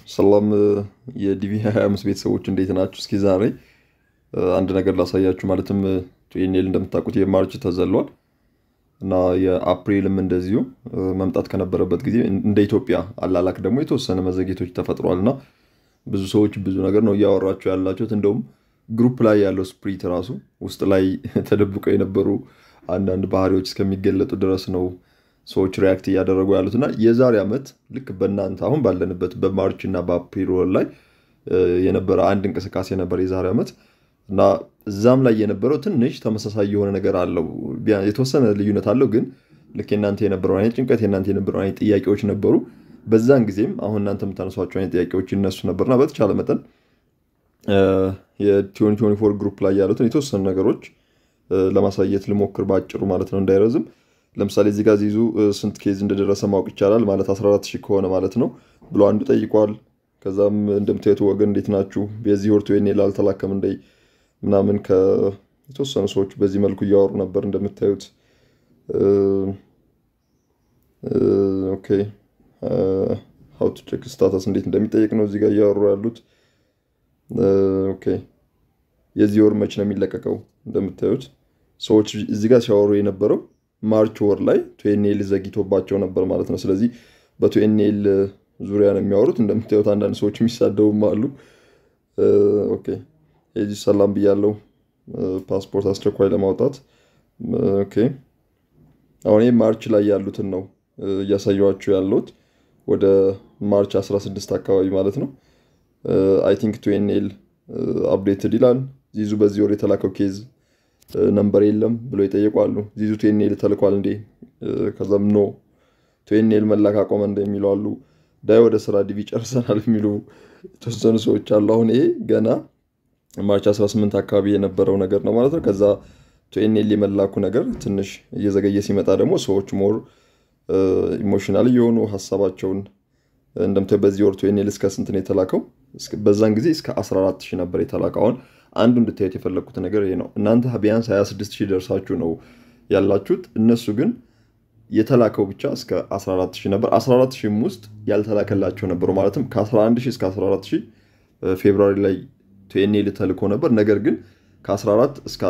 ሰላም የዲቪ 25 ቤተሰቦች እንዴት ናችሁ? እስኪ ዛሬ አንድ ነገር ላሳያችሁ። ማለትም ቱኤንኤል እንደምታውቁት የማርች ተዘሏል እና የአፕሪልም እንደዚሁ መምጣት ከነበረበት ጊዜ እንደ ኢትዮጵያ አላላክ ደግሞ የተወሰነ መዘግየቶች ተፈጥሯልና ብዙ ሰዎች ብዙ ነገር ነው እያወራችሁ ያላችሁት። እንደውም ግሩፕ ላይ ያለው ስፕሪት ራሱ ውስጥ ላይ ተደብቀው የነበሩ አንዳንድ ባህሪዎች እስከሚገለጡ ድረስ ነው ሰዎች ሪያክት እያደረጉ ያሉትና የዛሬ ዓመት ልክ በእናንተ አሁን ባለንበት በማርች እና በአፕሪል ወር ላይ የነበረ አንድ እንቅስቃሴ ነበር የዛሬ ዓመት እና እዛም ላይ የነበረው ትንሽ ተመሳሳይ የሆነ ነገር አለው። የተወሰነ ልዩነት አለው፣ ግን ልክ እናንተ የነበረው አይነት ጭንቀት እናንተ የነበረው አይነት ጥያቄዎች ነበሩ። በዛን ጊዜም አሁን እናንተ የምታነሷቸው አይነት ጥያቄዎች ይነሱ ነበርና በተቻለ መጠን የ2024 ግሩፕ ላይ ያሉትን የተወሰኑ ነገሮች ለማሳየት ልሞክር ባጭሩ ማለት ነው እንዳይረዝም። ለምሳሌ እዚህ ጋር ዚዙ ስንት ኬዝ እንደደረሰ ማወቅ ይቻላል ማለት 14000 ከሆነ ማለት ነው ብሎ አንዱ ጠይቋል። ከዛም እንደምታዩት ወገን እንዴት ናችሁ በዚህ ወር ቱኤንኤል አልተላከም እንደ ምናምን ከተወሰኑ ሰዎች በዚህ መልኩ እያወሩ ነበር እንደምታዩት። ኦኬ how to check status እንዴት እንደሚጠይቅ ነው እዚህ ጋር እያወሩ ያሉት። ኦኬ የዚህ ወር መቼ ነው የሚለቀቀው? እንደምታዩት ሰዎች እዚህ ጋር ሲያወሩ የነበረው ማርች ወር ላይ ቱኤንኤል ዘግይቶባቸው ነበር ማለት ነው። ስለዚህ በቱኤንኤል ዙሪያ ነው የሚያወሩት። እንደምታዩት አንዳንድ ሰዎች የሚሳደቡም አሉ። ኦኬ እዚህ ሰላም ብያለሁ። ፓስፖርት አስቸኳይ ለማውጣት ኦኬ። አሁን ማርች ላይ ያሉትን ነው እያሳየኋችሁ ያለሁት ወደ ማርች 16 አካባቢ ማለት ነው። አይ ቲንክ ቱኤንኤል አፕዴትድ ይላል። ዚዙ በዚህ ወር የተላከው ኬዝ ነምበር የለም ብሎ ይጠይቃሉ። ዚዙ ቱኤንኤል ተልኳል እንዴ? ከዛም ኖ ቱኤንኤል መላክ አቆመ እንደሚሉ አሉ። ዳይ ወደ ስራ ዲቪ ጨርሰናል የሚሉ የተወሰኑ ሰዎች አሉ። አሁን ይሄ ገና ማርች 18 አካባቢ የነበረው ነገር ነው ማለት ነው። ከዛ ቱኤንኤል የመላኩ ነገር ትንሽ እየዘገየ ሲመጣ ደግሞ ሰዎች ሞር ኢሞሽናል የሆኑ ሐሳባቸውን እንደምታዩ በዚህ ወር ቱኤንኤል እስከ ስንት ነው የተላከው? በዛን ጊዜ እስከ 14000 ነበር የተላከው። አሁን አንዱ እንድታዩት የፈለኩት ነገር ይሄ ነው። እናንተ ቢያንስ 26000 ደርሳችሁ ነው ያላችሁት። እነሱ ግን የተላከው ብቻ እስከ 14000 ነበር። 14000 ውስጥ ያልተላከላቸው ነበሩ። ማለትም ከ11000 እስከ 14000 ፌብሩዋሪ ላይ ቱኤንኤል ተልኮ ነበር። ነገር ግን ከ11 እስከ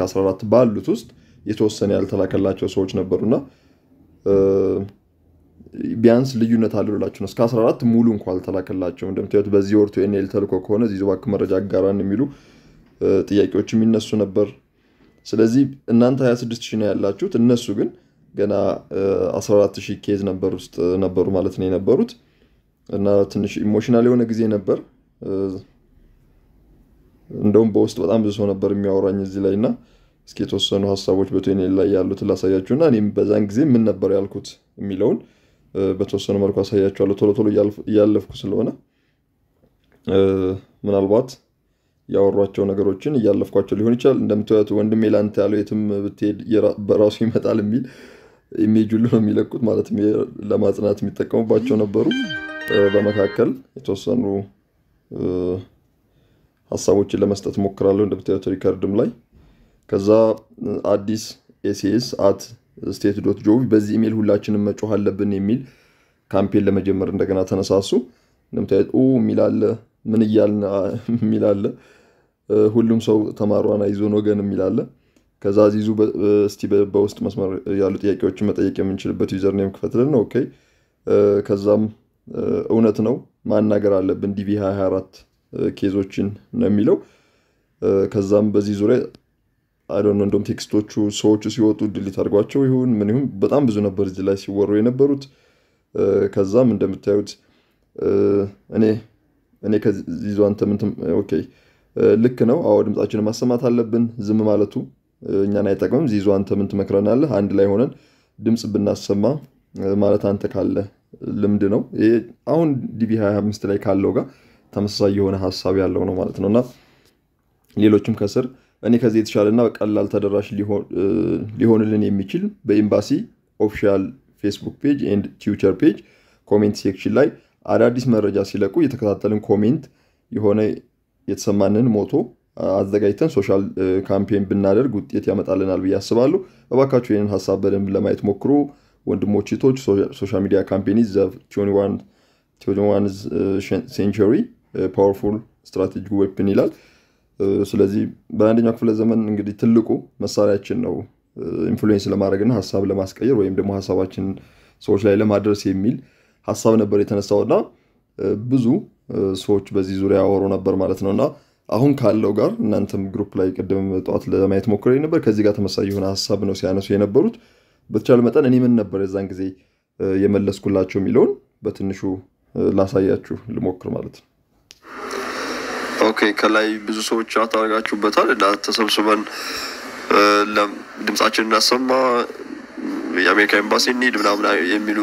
14 ባሉት ውስጥ የተወሰነ ያልተላከላቸው ሰዎች ነበሩና ቢያንስ ልዩነት አለላችሁ ነው። እስከ 14 ሙሉ እንኳን አልተላከላቸው። እንደምታዩት በዚህ ወር ቱኤንኤል ተልኮ ከሆነ ዚዙ ባክ መረጃ አጋራን የሚሉ ጥያቄዎች የሚነሱ ነበር። ስለዚህ እናንተ 26000 ነው ያላችሁት። እነሱ ግን ገና 14000 ኬዝ ነበር ውስጥ ነበሩ ማለት ነው የነበሩት እና ትንሽ ኢሞሽናል የሆነ ጊዜ ነበር። እንደውም በውስጥ በጣም ብዙ ሰው ነበር የሚያወራኝ እዚህ ላይና እስኪ የተወሰኑ ሐሳቦች በቱኤንኤል ላይ ያሉት ላሳያችሁና እኔም በዛን ጊዜ ምን ነበር ያልኩት የሚለውን በተወሰነ መልኩ አሳያችኋለሁ። ቶሎ እያለፍኩ ስለሆነ ምናልባት ያወሯቸው ነገሮችን እያለፍኳቸው ሊሆን ይችላል። እንደምታዩት ወንድሜ ላንተ ያለው የትም ብትሄድ በራሱ ይመጣል የሚል ኢሜጅ ሁሉ ነው የሚለቁት። ማለት ለማጽናት የሚጠቀሙባቸው ነበሩ። በመካከል የተወሰኑ ሐሳቦችን ለመስጠት ሞክራለሁ እንደምታዩት ሪከርድም ላይ። ከዛ አዲስ ኤሲኤስ @state.gov በዚህ ኢሜል ሁላችንም መጮህ አለብን የሚል ካምፔን ለመጀመር እንደገና ተነሳሱ። እንደምታዩት ሚላለ ምን ይያልና ሚላለ ሁሉም ሰው ተማሯና ይዞን ወገን ሚላለ። ከዛ ዚዙ እስቲ በውስጥ መስመር ያሉ ጥያቄዎችን መጠየቅ የምንችልበት ዩዘር ኔም ክፈትልን ነው። ኦኬ ከዛም እውነት ነው ማናገር አለብን ዲቪ 24 ኬዞችን ነው የሚለው። ከዛም በዚህ ዙሪያ አይ ዶንት ኖ እንደም ቴክስቶቹ ሰዎቹ ሲወጡ ዲሊት አድርጓቸው ይሁን ምን ይሁን በጣም ብዙ ነበር እዚህ ላይ ሲወሩ የነበሩት። ከዛም እንደምታዩት እኔ ከዚህ አንተ ምን ኦኬ ልክ ነው አዎ ድምጻችንን ማሰማት አለብን። ዝም ማለቱ እኛን አይጠቅምም። ዚዙ አንተ ምን ትመክረናለህ? አንድ ላይ ሆነን ድምጽ ብናሰማ ማለት አንተ ካለ ልምድ ነው። ይሄ አሁን ዲቪ 25 ላይ ካለው ጋር ተመሳሳይ የሆነ ሐሳብ ያለው ነው ማለት ነውና ሌሎችም ከስር እኔ ከዚህ የተሻለና ቀላል ተደራሽ ሊሆንልን የሚችል በኤምባሲ ኦፊሻል ፌስቡክ ፔጅ ኤንድ ትዊተር ፔጅ ኮሜንት ሴክሽን ላይ አዳዲስ መረጃ ሲለቁ የተከታተልን ኮሜንት የሆነ የተሰማንን ሞቶ አዘጋጅተን ሶሻል ካምፔን ብናደርግ ውጤት ያመጣልናል ብዬ አስባለሁ። እባካችሁ ይሄንን ሐሳብ በደንብ ለማየት ሞክሩ ወንድሞች እህቶች። ሶሻል ሚዲያ ካምፔን is the 21 21th century powerful strategic weapon ይላል ስለዚህ በአንደኛው ክፍለ ዘመን እንግዲህ ትልቁ መሳሪያችን ነው ኢንፍሉዌንስ ለማድረግና ሐሳብ ለማስቀየር ወይም ደግሞ ሐሳባችን ሰዎች ላይ ለማድረስ የሚል ሐሳብ ነበር የተነሳውና ብዙ ሰዎች በዚህ ዙሪያ ያወሩ ነበር ማለት ነውና አሁን ካለው ጋር እናንተም ግሩፕ ላይ ቀደም ጧት ለማየት ሞክረኝ ነበር ከዚህ ጋር ተመሳሳይ የሆነ ሐሳብ ነው ሲያነሱ የነበሩት በተቻለ መጠን እኔ ምን ነበር የዛን ጊዜ የመለስኩላቸው ሚሊዮን በትንሹ ላሳያችሁ ልሞክር ማለት ነው ኦኬ ከላይ ብዙ ሰዎች አታርጋችሁበታል እና ተሰብስበን ለድምጻችንን እናሰማ የአሜሪካ ኤምባሲ ኒድ ምናምን የሚሉ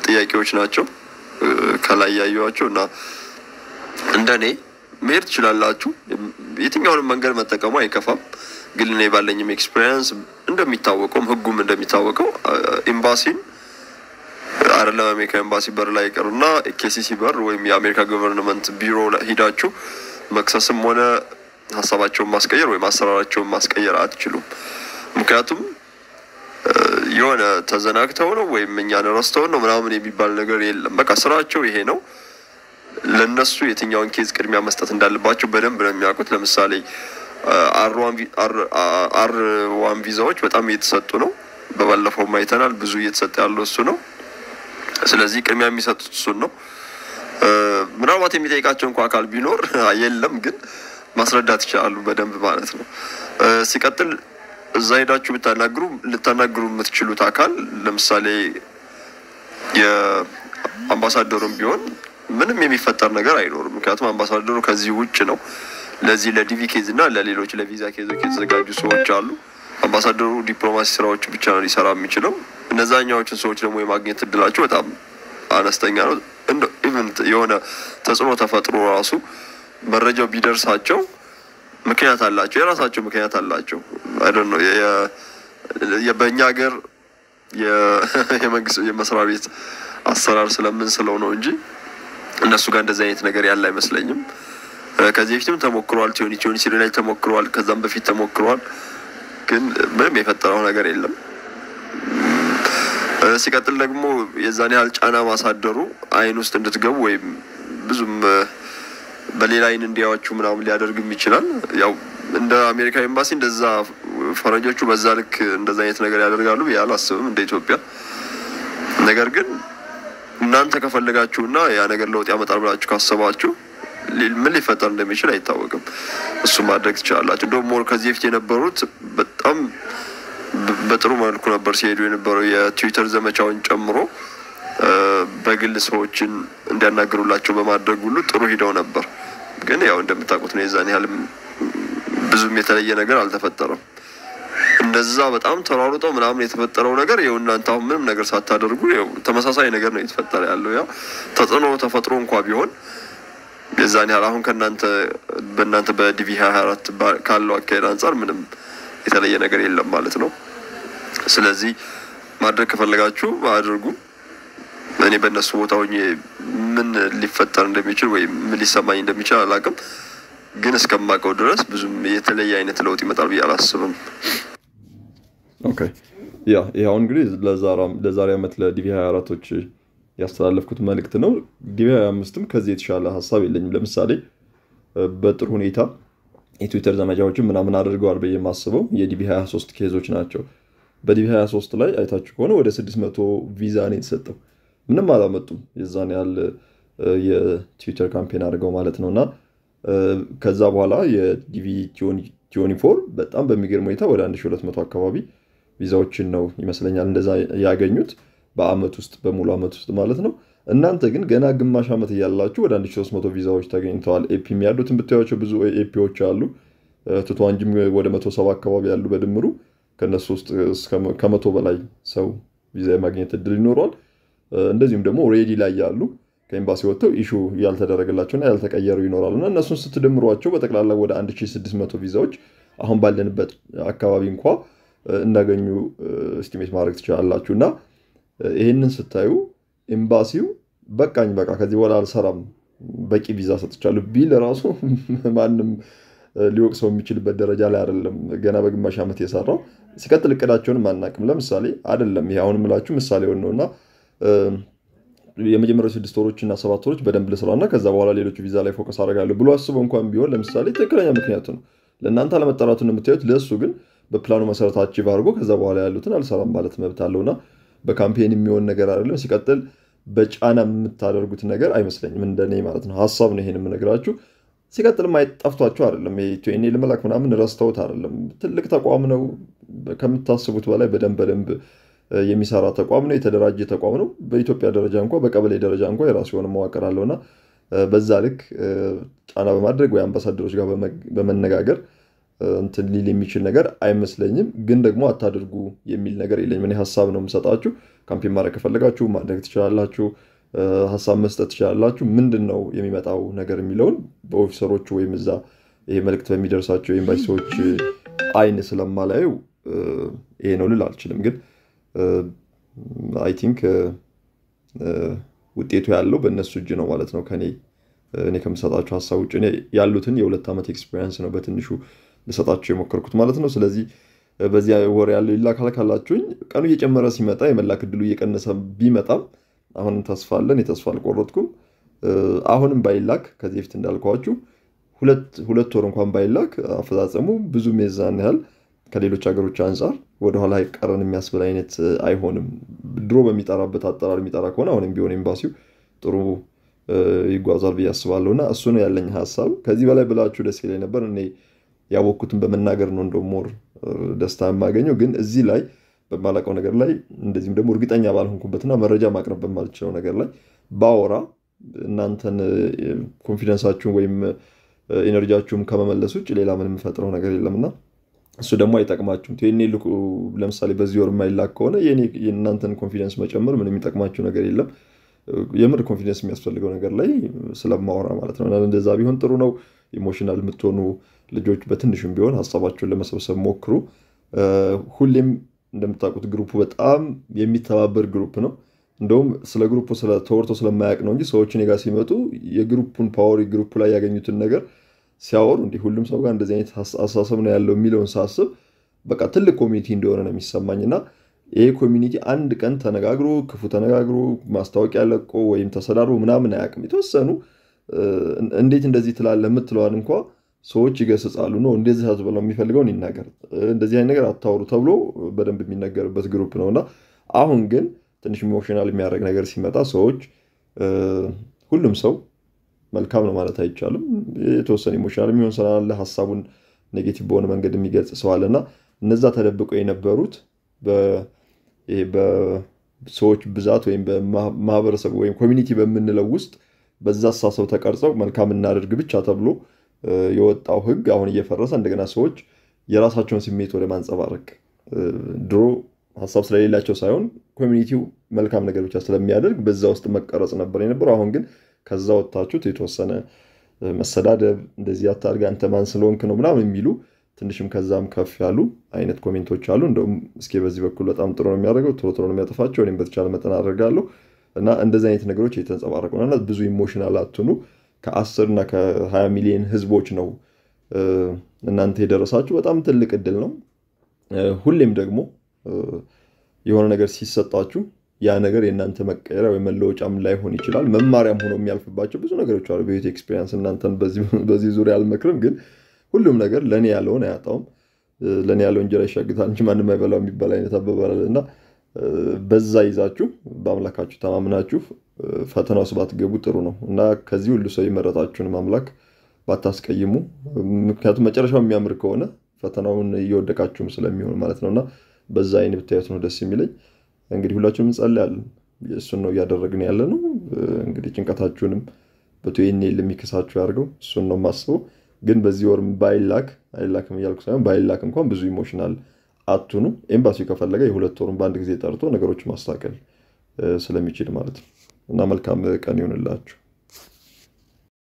ጥያቄዎች ናቸው ከላይ ያዩዋቸውና እንደኔ መሄድ ትችላላችሁ የትኛውንም መንገድ መጠቀሙ አይከፋም ግን እኔ ባለኝም ኤክስፒሪየንስ እንደሚታወቀው ህጉም እንደሚታወቀው ኤምባሲን አይደለም አሜሪካ ኤምባሲ በር ላይ ቀርና KCC በር ወይም የአሜሪካ ገቨርንመንት ቢሮ ላይ ሄዳችሁ መክሰስም ሆነ ሐሳባቸውን ማስቀየር ወይ ማሰራራቸውን ማስቀየር አትችሉም ምክንያቱም የሆነ ተዘናግተው ነው ወይም እኛን ረስተው ነው ምናምን የሚባል ነገር የለም በቃ ስራቸው ይሄ ነው ለነሱ የትኛውን ኬዝ ቅድሚያ መስጠት እንዳለባቸው በደንብ ነው የሚያውቁት ለምሳሌ R1 ቪዛዎች በጣም እየተሰጡ ነው በባለፈው ማይተናል ብዙ እየተሰጠ ያለው እሱ ነው ስለዚህ ቅድሚያ የሚሰጡት እሱ ነው ምናልባት የሚጠይቃቸው እንኳን አካል ቢኖር የለም ግን ማስረዳት ይችላሉ በደንብ ማለት ነው ሲቀጥል እዛ ሄዳችሁ ልታናግሩ የምትችሉት አካል ለምሳሌ የአምባሳደሩም ቢሆን ምንም የሚፈጠር ነገር አይኖርም ምክንያቱም አምባሳደሩ ከዚህ ውጭ ነው ለዚህ ለዲቪ ኬዝ እና ለሌሎች ለቪዛ ኬዞች የተዘጋጁ ሰዎች አሉ አምባሳደሩ ዲፕሎማሲ ስራዎች ብቻ ነው ሊሰራ የሚችለው እነዛኛዎችን ሰዎች ደግሞ የማግኘት እድላቸው በጣም አነስተኛ ነው ኢቭን የሆነ ተጽዕኖ ተፈጥሮ ራሱ መረጃው ቢደርሳቸው ምክንያት አላቸው የራሳቸው ምክንያት አላቸው አይ ዶንት ኖ የበኛ ሀገር የመንግስት የመስሪያ ቤት አሰራር ስለምንስለው ነው እንጂ እነሱ ጋር እንደዚህ አይነት ነገር ያለ አይመስለኝም ከዚህ በፊትም ተሞክሯል ቲዮኒ ሲሪ ላይ ተሞክሯል ከዛም በፊት ተሞክሯል ግን ምንም የፈጠረው ነገር የለም ሲቀጥል ደግሞ የዛኔ ያህል ጫና ማሳደሩ አይን ውስጥ እንድትገቡ ወይም ብዙም በሌላ አይን እንዲያዋችሁ ምናምን ሊያደርግም ይችላል ያው እንደ አሜሪካ ኤምባሲ እንደዛ ፈረንጆቹ በዛ ልክ እንደዛ አይነት ነገር ያደርጋሉ ያላስብም እንደ ኢትዮጵያ ነገር ግን እናንተ ከፈለጋችሁና ያ ነገር ለውጥ ያመጣል ብላችሁ ካሰባችሁ ምን ሊፈጠር እንደሚችል አይታወቅም እሱ ማድረግ ትችላላችሁ እንደው ሞር ከዚህ በፊት የነበሩት በጣም በጥሩ መልኩ ነበር ሲሄዱ የነበረው የትዊተር ዘመቻውን ጨምሮ በግል ሰዎችን እንዲያናግሩላቸው በማድረግ ሁሉ ጥሩ ሄደው ነበር ግን ያው እንደምታውቁት ነው የዛን ያህል ብዙም የተለየ ነገር አልተፈጠረም እንደዛ በጣም ተራሩጦ ምናምን የተፈጠረው ነገር ይኸው እናንተ አሁን ምንም ነገር ሳታደርጉ ይኸው ተመሳሳይ ነገር ነው የተፈጠረ ያለው ያው ተጽዕኖ ተፈጥሮ እንኳን ቢሆን የዛን ያህል አሁን በእናንተ በዲቪ 24 ካለው አካሄድ አንፃር ምንም የተለየ ነገር የለም ማለት ነው ስለዚህ ማድረግ ከፈለጋችሁ አድርጉ እኔ በእነሱ ቦታ ሆኜ ምን ሊፈጠር እንደሚችል ወይ ምን ሊሰማኝ እንደሚችል አላውቅም ግን እስከማውቀው ድረስ ብዙም የተለየ አይነት ለውጥ ይመጣል ብዬ አላስብም ኦኬ ያው እንግዲህ ለዛሬ አመት ለዲቪ 24ቶች ያስተላለፍኩት መልእክት ነው ዲቪ 25ም ከዚህ የተሻለ ሐሳብ የለኝም ለምሳሌ በጥሩ ሁኔታ የትዊተር ዘመቻዎችን ምናምን አድርገዋል በየማስበው የዲቪ 23 ኬዞች ናቸው በዲቪ 23 ላይ አይታችሁ ከሆነ ወደ 600 ቪዛ ነው የተሰጠው ምንም አላመጡም የዛን ያህል የትዊተር ካምፔን አድርገው ማለት ነውና ከዛ በኋላ የዲቪ 24 በጣም በሚገርም ሁኔታ ወደ 1200 አካባቢ ቪዛዎችን ነው ይመስለኛል እንደዛ ያገኙት በአመት ውስጥ በሙሉ አመት ውስጥ ማለት ነው እናንተ ግን ገና ግማሽ አመት ያያላችሁ ወደ 1300 ቪዛዎች ተገኝተዋል ኤፒም ያሉትን ብታዩቸው ብዙ ኤፒዎች አሉ ተቷንጅም ወደ 170 አካባቢ ያሉ በድምሩ ከነሱ ውስጥ ከ100 በላይ ሰው ቪዛ ማግኘት እድል ይኖራል እንደዚህም ደግሞ ሬዲ ላይ ያሉ ከኤምባሲ ወጥተው ኢሹ ያልተደረገላቸውና ያልተቀየሩ ይኖራሉና እነሱን ስትደምሯቸው በተቀላላ ወደ 1600 ቪዛዎች አሁን ባለንበት አካባቢ እንኳን እንዳገኙ ኤስቲሜት ማድረግ ትችላላችሁና ይሄንን ስታዩ ኤምባሲው በቃኝ በቃ ከዚህ በኋላ አልሰራም በቂ ቪዛ ሰጥቻለሁ ቢል ራሱ ማንንም ሊወቅሰው የሚችልበት ደረጃ ላይ አይደለም ገና በግማሽ አመት የሰራው ሲቀጥል እቅዳቸውን ማናቅም ለምሳሌ አይደለም ይሄ አሁን ምላችሁ ምሳሌ ነውና የመጀመሪያው 6 ወሮችና 7 ወሮች በደንብ ልስራና ከዛ በኋላ ሌሎቹ ቪዛ ላይ ፎከስ አደርጋለሁ ብሎ አስቦ እንኳን ቢሆን ለምሳሌ ትክክለኛ ምክንያቱ ነው። ለእናንተ አለመጠራቱን የምታዩት፣ ለእሱ ግን በፕላኑ መሰረት አቺቭ አድርጎ ከዛ በኋላ ያሉትን አልሰራም ማለት መብት አለውና በካምፔን የሚሆን ነገር አይደለም። ሲቀጥል በጫና የምታደርጉት ነገር አይመስለኝም እንደኔ ማለት ነው። ሀሳብ ነው ይሄን የምነግራችሁ። ሲቀጥል ማይጠፍቷቸው አይደለም። የኢትዮጵያ ለመላክ ምናምን ረስተውት አይደለም። ትልቅ ተቋም ነው። ከምታስቡት በላይ በደንብ የሚሰራ ተቋም ነው። የተደራጀ ተቋም ነው። በኢትዮጵያ ደረጃ እንኳን በቀበሌ ደረጃ እንኳን የራሱ የሆነ መዋቅር አለውና በዛ ልክ ጫና በማድረግ ወይ አምባሳደሮች ጋር በመነጋገር እንትን ሊል የሚችል ነገር አይመስለኝም። ግን ደግሞ አታድርጉ የሚል ነገር የለኝም። እኔ ሀሳብ ነው የምሰጣችሁ። ካምፔን ማድረግ ከፈለጋችሁ ማድረግ ትችላላችሁ። ሀሳብ መስጠት ትችላላችሁ። ምንድነው የሚመጣው ነገር የሚለውን በኦፊሰሮቹ ወይም እዛ ይሄ መልእክት በሚደርሳቸው ኤምባሲዎች አይን ስለማላየው ይሄ ነው ልል አልችልም። ግን አይ ቲንክ ውጤቱ ያለው በእነሱ እጅ ነው ማለት ነው። እኔ ከምሰጣቸው ሀሳብ ውጭ እኔ ያሉትን የ2 ዓመት ኤክስፒሪየንስ ነው በትንሹ ልሰጣቸው የሞከርኩት ማለት ነው። ስለዚህ በዚያ ወር ያለው ይላካል ካላችሁኝ ቀኑ እየጨመረ ሲመጣ የመላክ ዕድሉ እየቀነሰ ቢመጣም አሁንም ተስፋ አለን። የተስፋ አልቆረጥኩም። አሁንም ባይላክ ከዚህ በፊት እንዳልኳችሁ ሁለት ወር እንኳን ባይላክ አፈጻጸሙ ብዙ ሜዛን ያህል ከሌሎች ሀገሮች አንፃር ወደ ኋላ አይቀረን የሚያስብል አይነት አይሆንም። ድሮ በሚጠራበት አጠራር የሚጠራ ከሆነ አሁንም ቢሆን ኤምባሲው ጥሩ ይጓዛል ብዬ አስባለሁና እሱ ነው ያለኝ ሀሳብ። ከዚህ በላይ ብላችሁ ደስ ይለኝ ነበር። እኔ ያወቅኩትን በመናገር ነው እንደው ሞር ደስታ የማገኘው። ግን እዚህ ላይ በማላውቀው ነገር ላይ እንደዚህም ደግሞ እርግጠኛ ባልሆንኩበትና መረጃ ማቅረብ በማልችለው ነገር ላይ ባወራ እናንተን ኮንፊደንሳችሁን ወይም ኢነርጂያችሁን ከመመለስ ውጭ ሌላ ምንም ፈጥረው ነገር የለምና እሱ ደግሞ አይጠቅማችሁም። ለምሳሌ በዚህ ወር የማይላክ ከሆነ የእናንተን ኮንፊደንስ መጨመር ምንም የሚጠቅማችሁ ነገር የለም። የምር ኮንፊደንስ የሚያስፈልገው ነገር ላይ ስለማወራ ማለት ነው። እና እንደዛ ቢሆን ጥሩ ነው። ኢሞሽናል የምትሆኑ ልጆች በትንሹም ቢሆን ሀሳባችሁን ለመሰብሰብ ሞክሩ። ሁሌም እንደምታውቁት ግሩፑ በጣም የሚተባበር ግሩፕ ነው። እንደውም ስለ ግሩፑ ተወርቶ ስለማያውቅ ነው እንጂ ሰዎች እኔ ጋር ሲመጡ የግሩፑን ፓወር ግሩፑ ላይ ያገኙትን ነገር ሲያወሩ እንዲህ ሁሉም ሰው ጋር እንደዚህ አይነት አስተሳሰብ ነው ያለው የሚለውን ሳስብ በቃ ትልቅ ኮሚኒቲ እንደሆነ ነው የሚሰማኝና ይሄ ኮሚኒቲ አንድ ቀን ተነጋግሮ ክፉ ተነጋግሮ ማስታወቂያ ለቆ ወይም ተሰዳድሮ ምናምን አያውቅም። የተወሰኑ እንዴት እንደዚህ ትላለህ የምትለዋን እንኳን ሰዎች ይገስጻሉ ነው እንደዚህ አዝበለው የሚፈልገውን ይናገር እንደዚህ አይነት ነገር አታውሩ ተብሎ በደንብ የሚነገርበት ግሩፕ ነውና አሁን ግን ትንሽ ኢሞሽናል የሚያደርግ ነገር ሲመጣ ሰዎች ሁሉም ሰው መልካም ነው ማለት አይቻልም። የተወሰነ ኢሞሽናል የሚሆን ስላለ ሐሳቡን ኔጌቲቭ በሆነ መንገድ የሚገልጽ ሰው አለና እነዛ ተደብቀው የነበሩት በሰዎች ብዛት ወይም በማህበረሰብ ወይም ኮሚኒቲ በምንለው ውስጥ በዛ አሳሰብ ተቀርጸው መልካም እናድርግ ብቻ ተብሎ የወጣው ህግ አሁን እየፈረሰ እንደገና ሰዎች የራሳቸውን ስሜት ወደ ማንጸባረቅ ድሮ ሐሳብ ስለሌላቸው ሳይሆን ኮሚኒቲው መልካም ነገር ብቻ ስለሚያደርግ በዛ ውስጥ መቀረጽ ነበር የነበረው። አሁን ግን ከዛ ወጣችሁት የተወሰነ መሰዳደብ እንደዚህ አታርጋ አንተ ማን ስለሆንክ ነው ምናምን የሚሉ ትንሽም ከዛም ከፍ ያሉ አይነት ኮሜንቶች አሉ። እንደውም እስኪ በዚህ በኩል በጣም ጥሩ ነው የሚያደርገው ቶሎ ነው የሚያጠፋቸው። እኔም በተቻለ መጠን አደርጋለሁ እና እንደዚህ አይነት ነገሮች እየተንጸባረቁ ነውና ብዙ ኢሞሽናል አትኑ። ከ10 እና ከ20 ሚሊዮን ህዝቦች ነው እናንተ የደረሳችሁ። በጣም ትልቅ እድል ነው። ሁሌም ደግሞ የሆነ ነገር ሲሰጣችሁ ያ ነገር የእናንተ መቀየሪያ ወይ መለወጫም ላይሆን ይችላል። መማሪያም ሆኖ የሚያልፍባቸው ብዙ ነገሮች አሉ በህይወት ኤክስፒሪየንስ። እናንተን በዚህ ዙሪያ አልመክርም፣ ግን ሁሉም ነገር ለኔ ያለውን አያጣውም። ለኔ ያለው እንጀራ ይሻግታል እንጂ ማንም አይበላው የሚባል አይነት አባባል አለና በዛ ይዛችሁ በአምላካችሁ ተማምናችሁ ፈተናው ውስጥ ባትገቡ ጥሩ ነው እና ከዚህ ሁሉ ሰው የመረጣችሁን አምላክ ባታስቀይሙ። ምክንያቱም መጨረሻው የሚያምር ከሆነ ፈተናውን እየወደቃችሁም ስለሚሆን ማለት ነውና በዛ አይነት ብታዩት ነው ደስ የሚለኝ። እንግዲህ ሁላችሁም እንጸልያለን። እሱን ነው እያደረግን ያለ ነው። እንግዲህ ጭንቀታችሁንም በቶይኔል የሚከሳችሁ ያርገው። እሱን ነው ማስበው። ግን በዚህ ወር አይላክም እያልኩ ሳይሆን ባይላክ እንኳን ብዙ ኢሞሽናል አትኑ። ኤምባሲው ከፈለገ የ2 ወሩን በአንድ ጊዜ ጠርቶ ነገሮች ማስተካከል ስለሚችል ማለት ነው እና መልካም ቀን ይሁንላችሁ።